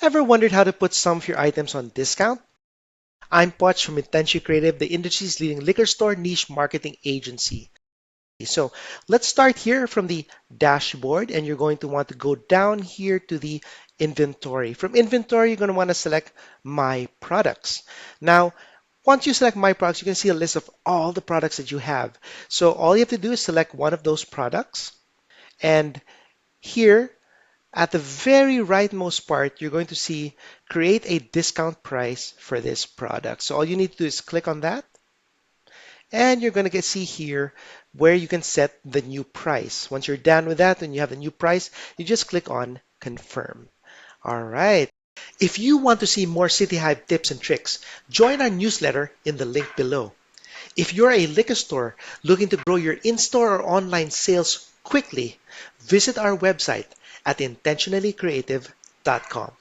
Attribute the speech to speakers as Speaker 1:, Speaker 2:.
Speaker 1: Ever wondered how to put some of your items on discount? I'm Poch from Intentionally Creative, the industry's leading liquor store niche marketing agency. So let's start here from the dashboard, and you're going to want to go down here to the inventory. From inventory, you're going to want to select My Products. Now, once you select My Products, you can see a list of all the products that you have. So all you have to do is select one of those products, and here at the very rightmost part, you're going to see create a discount price for this product. So all you need to do is click on that, and you're going to see here where you can set the new price. Once you're done with that and you have the new price, you just click on confirm. All right. If you want to see more City Hive tips and tricks, join our newsletter in the link below. If you're a liquor store looking to grow your in-store or online sales quickly, visit our website at intentionallycreative.com.